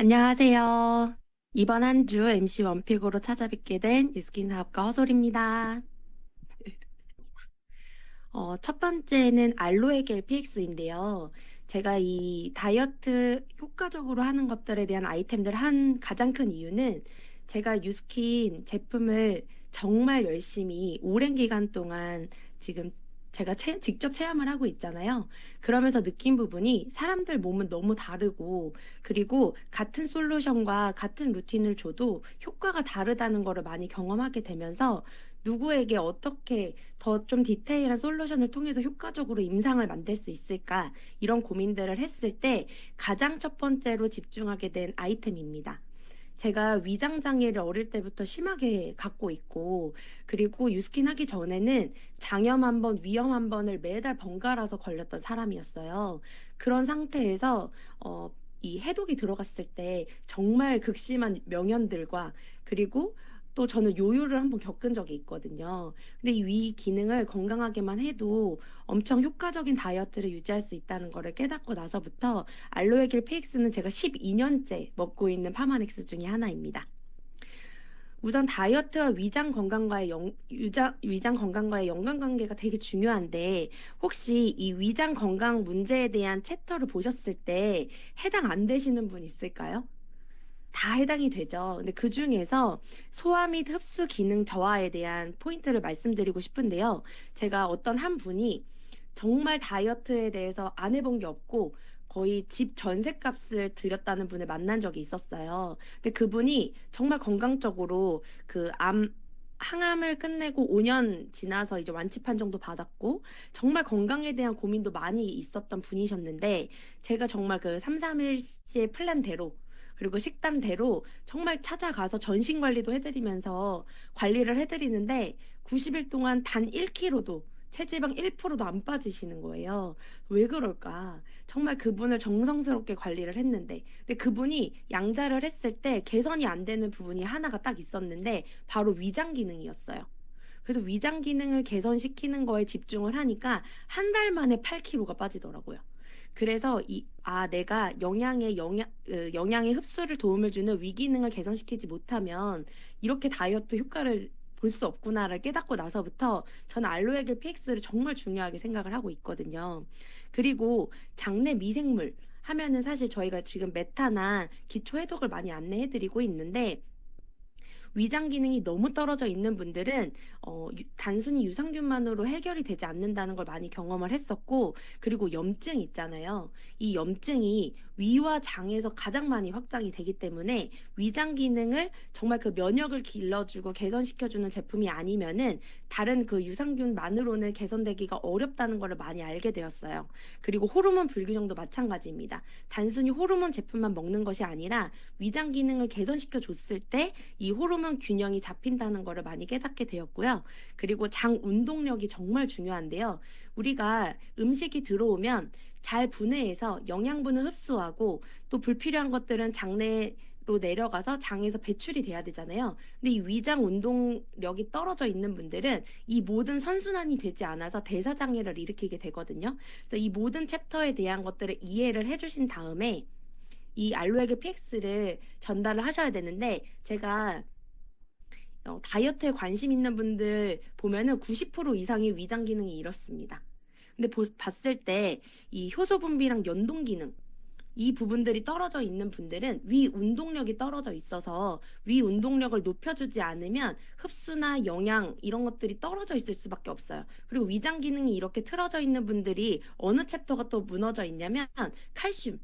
안녕하세요. 이번 한 주 MC 원픽으로 찾아뵙게 된 뉴스킨 사업가 허솔입니다. 첫 번째는 알로에 겔 PX인데요. 제가 이 다이어트 효과적으로 하는 것들에 대한 아이템들 한 가장 큰 이유는 제가 뉴스킨 제품을 정말 열심히 오랜 기간 동안 지금 제가 직접 체험을 하고 있잖아요. 그러면서 느낀 부분이 사람들 몸은 너무 다르고, 그리고 같은 솔루션과 같은 루틴을 줘도 효과가 다르다는 거를 많이 경험하게 되면서 누구에게 어떻게 더 좀 디테일한 솔루션을 통해서 효과적으로 임상을 만들 수 있을까? 이런 고민들을 했을 때 가장 첫 번째로 집중하게 된 아이템입니다. 제가 위장 장애를 어릴 때부터 심하게 갖고 있고, 그리고 유스킨 하기 전에는 장염 한 번, 위염 한 번을 매달 번갈아서 걸렸던 사람이었어요. 그런 상태에서 이 해독이 들어갔을 때 정말 극심한 명현들과, 그리고 또 저는 요요를 한번 겪은 적이 있거든요. 근데 이 위 기능을 건강하게만 해도 엄청 효과적인 다이어트를 유지할 수 있다는 거를 깨닫고 나서부터 알로에겔 PX는 제가 12년째 먹고 있는 파마넥스 중에 하나입니다. 우선 다이어트와 위장 건강과의 연관관계가 되게 중요한데, 혹시 이 위장 건강 문제에 대한 챕터를 보셨을 때 해당 안 되시는 분 있을까요? 다 해당이 되죠. 근데 그 중에서 소화 및 흡수 기능 저하에 대한 포인트를 말씀드리고 싶은데요. 제가 어떤 한 분이 정말 다이어트에 대해서 안 해본 게 없고 거의 집 전셋값을 들였다는 분을 만난 적이 있었어요. 근데 그분이 정말 건강적으로 항암을 끝내고 5년 지나서 이제 완치판 정도 받았고 정말 건강에 대한 고민도 많이 있었던 분이셨는데, 제가 정말 그 331의 플랜대로, 그리고 식단대로 정말 찾아가서 전신 관리도 해드리면서 관리를 해드리는데 90일 동안 단 1kg도, 체지방 1%도 안 빠지시는 거예요. 왜 그럴까? 정말 그분을 정성스럽게 관리를 했는데, 근데 그분이 양자를 했을 때 개선이 안 되는 부분이 하나가 딱 있었는데 바로 위장 기능이었어요. 그래서 위장 기능을 개선시키는 거에 집중을 하니까 한 달 만에 8kg가 빠지더라고요. 그래서 내가 영양의 흡수를 도움을 주는 위기능을 개선시키지 못하면 이렇게 다이어트 효과를 볼 수 없구나를 깨닫고 나서부터 저는 알로에겔 PX를 정말 중요하게 생각을 하고 있거든요. 그리고 장내 미생물 하면은 사실 저희가 지금 메타나 기초 해독을 많이 안내해드리고 있는데, 위장 기능이 너무 떨어져 있는 분들은 단순히 유산균만으로 해결이 되지 않는다는 걸 많이 경험을 했었고, 그리고 염증 있잖아요. 이 염증이 위와 장에서 가장 많이 확장이 되기 때문에 위장 기능을 정말 그 면역을 길러주고 개선시켜주는 제품이 아니면은 다른 그 유산균만으로는 개선되기가 어렵다는 걸 많이 알게 되었어요. 그리고 호르몬 불균형도 마찬가지입니다. 단순히 호르몬 제품만 먹는 것이 아니라 위장 기능을 개선시켜 줬을 때 이 호르몬 균형이 잡힌다는 것을 많이 깨닫게 되었고요. 그리고 장 운동력이 정말 중요한데요. 우리가 음식이 들어오면 잘 분해해서 영양분을 흡수하고 또 불필요한 것들은 장내로 내려가서 장에서 배출이 돼야 되잖아요. 근데 이 위장 운동력이 떨어져 있는 분들은 이 모든 선순환이 되지 않아서 대사장애를 일으키게 되거든요. 그래서 이 모든 챕터에 대한 것들을 이해를 해주신 다음에 이 알로에게 PX를 전달을 하셔야 되는데, 제가 다이어트에 관심 있는 분들 보면은 90% 이상이 위장 기능이 이렇습니다. 근데 봤을 때 이 효소 분비랑 연동 기능, 이 부분들이 떨어져 있는 분들은 위 운동력이 떨어져 있어서 위 운동력을 높여주지 않으면 흡수나 영양 이런 것들이 떨어져 있을 수밖에 없어요. 그리고 위장 기능이 이렇게 틀어져 있는 분들이 어느 챕터가 또 무너져 있냐면 칼슘.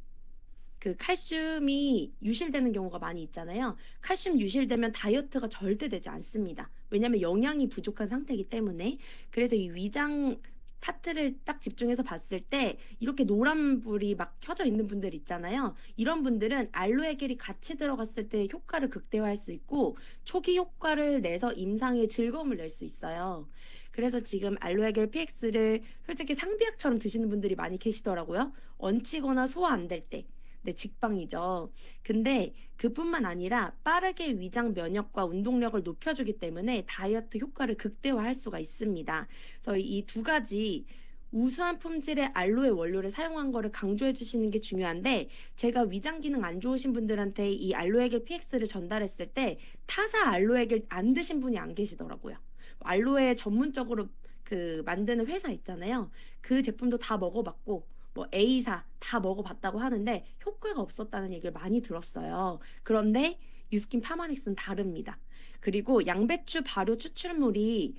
그 칼슘이 유실되는 경우가 많이 있잖아요. 칼슘 유실되면 다이어트가 절대 되지 않습니다. 왜냐하면 영양이 부족한 상태이기 때문에. 그래서 이 위장 파트를 딱 집중해서 봤을 때 이렇게 노란불이 막 켜져 있는 분들 있잖아요. 이런 분들은 알로에 겔이 같이 들어갔을 때 효과를 극대화할 수 있고 초기 효과를 내서 임상의 즐거움을 낼 수 있어요. 그래서 지금 알로에 겔 PX를 솔직히 상비약처럼 드시는 분들이 많이 계시더라고요. 얹히거나 소화 안 될 때. 네, 직방이죠. 근데 그뿐만 아니라 빠르게 위장 면역과 운동력을 높여주기 때문에 다이어트 효과를 극대화할 수가 있습니다. 그래서 이 두 가지 우수한 품질의 알로에 원료를 사용한 거를 강조해 주시는 게 중요한데 제가 위장 기능 안 좋으신 분들한테 이 알로에겔 PX를 전달했을 때 타사 알로에겔 안 드신 분이 안 계시더라고요. 알로에 전문적으로 그 만드는 회사 있잖아요. 그 제품도 다 먹어봤고 뭐 A사 다 먹어봤다고 하는데 효과가 없었다는 얘기를 많이 들었어요. 그런데 유스킨 파마닉스는 다릅니다. 그리고 양배추 발효 추출물이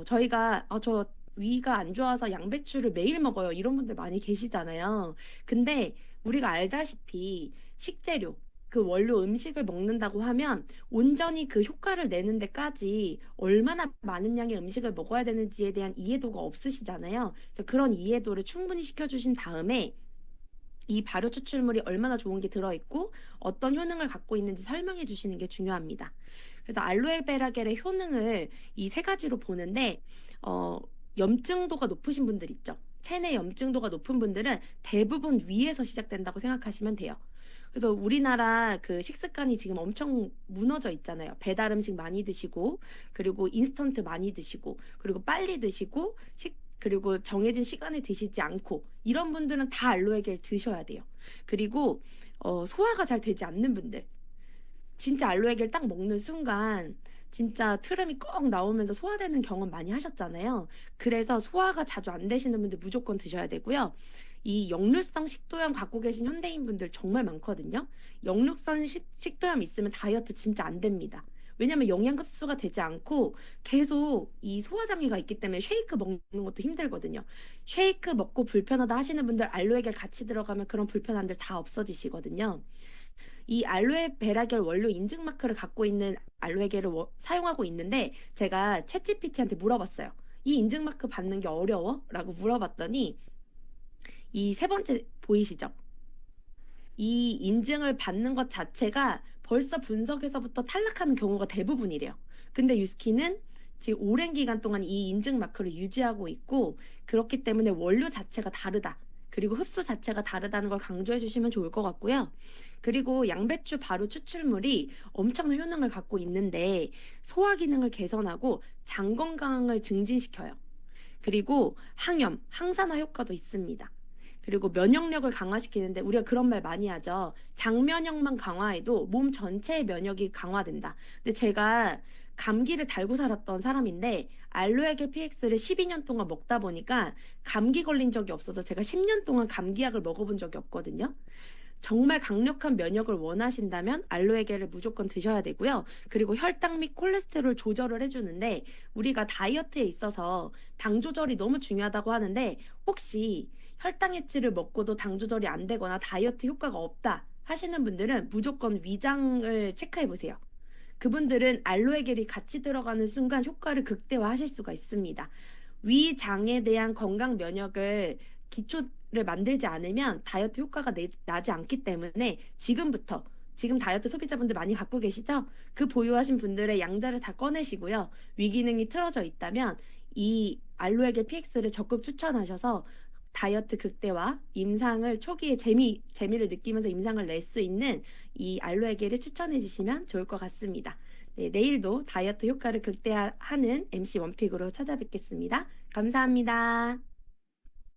저희가 저 위가 안 좋아서 양배추를 매일 먹어요. 이런 분들 많이 계시잖아요. 근데 우리가 알다시피 식재료, 그 원료 음식을 먹는다고 하면 온전히 그 효과를 내는 데까지 얼마나 많은 양의 음식을 먹어야 되는지에 대한 이해도가 없으시잖아요. 그래서 그런 이해도를 충분히 시켜주신 다음에 이 발효 추출물이 얼마나 좋은 게 들어있고 어떤 효능을 갖고 있는지 설명해 주시는 게 중요합니다. 그래서 알로에베라겔의 효능을 이 세 가지로 보는데 어, 염증도가 높으신 분들 있죠. 체내 염증도가 높은 분들은 대부분 위에서 시작된다고 생각하시면 돼요. 그래서 우리나라 그 식습관이 지금 엄청 무너져 있잖아요. 배달 음식 많이 드시고, 그리고 인스턴트 많이 드시고, 그리고 빨리 드시고, 그리고 정해진 시간에 드시지 않고, 이런 분들은 다 알로에겔 드셔야 돼요. 그리고 소화가 잘 되지 않는 분들, 진짜 알로에겔 딱 먹는 순간 진짜 트름이 꼭 나오면서 소화되는 경험 많이 하셨잖아요. 그래서 소화가 자주 안 되시는 분들 무조건 드셔야 되고요. 이 역류성 식도염 갖고 계신 현대인 분들 정말 많거든요. 역류성 식도염 있으면 다이어트 진짜 안 됩니다. 왜냐면 영양 흡수가 되지 않고 계속 이 소화장애가 있기 때문에 쉐이크 먹는 것도 힘들거든요. 쉐이크 먹고 불편하다 하시는 분들 알로에겔 같이 들어가면 그런 불편함들 다 없어지시거든요. 이 알로에 베라겔 원료 인증 마크를 갖고 있는 알로에겔을 사용하고 있는데 제가 챗GPT한테 물어봤어요. 이 인증 마크 받는 게 어려워? 라고 물어봤더니 이 세 번째 보이시죠? 이 인증을 받는 것 자체가 벌써 분석에서부터 탈락하는 경우가 대부분이래요. 근데 유스키는 지금 오랜 기간 동안 이 인증 마크를 유지하고 있고 그렇기 때문에 원료 자체가 다르다. 그리고 흡수 자체가 다르다는 걸 강조해 주시면 좋을 것 같고요. 그리고 양배추 발효 추출물이 엄청난 효능을 갖고 있는데 소화 기능을 개선하고 장 건강을 증진시켜요. 그리고 항염, 항산화 효과도 있습니다. 그리고 면역력을 강화시키는데 우리가 그런 말 많이 하죠. 장면역만 강화해도 몸 전체의 면역이 강화된다. 근데 제가 감기를 달고 살았던 사람인데 알로에겔 PX를 12년 동안 먹다 보니까 감기 걸린 적이 없어서 제가 10년 동안 감기약을 먹어본 적이 없거든요. 정말 강력한 면역을 원하신다면 알로에겔을 무조건 드셔야 되고요. 그리고 혈당 및 콜레스테롤 조절을 해주는데 우리가 다이어트에 있어서 당 조절이 너무 중요하다고 하는데 혹시 혈당 해치를 먹고도 당 조절이 안 되거나 다이어트 효과가 없다 하시는 분들은 무조건 위장을 체크해 보세요. 그분들은 알로에겔이 같이 들어가는 순간 효과를 극대화하실 수가 있습니다. 위장에 대한 건강 면역을 기초를 만들지 않으면 다이어트 효과가 나지 않기 때문에 지금부터 지금 다이어트 소비자분들 많이 갖고 계시죠? 그 보유하신 분들의 양자를 다 꺼내시고요. 위기능이 틀어져 있다면 이 알로에겔 PX를 적극 추천하셔서 다이어트 극대화, 임상을 초기에 재미를 느끼면서 임상을 낼 수 있는 이 알로에겔을 추천해 주시면 좋을 것 같습니다. 네, 내일도 다이어트 효과를 극대화하는 MC 원픽으로 찾아뵙겠습니다. 감사합니다.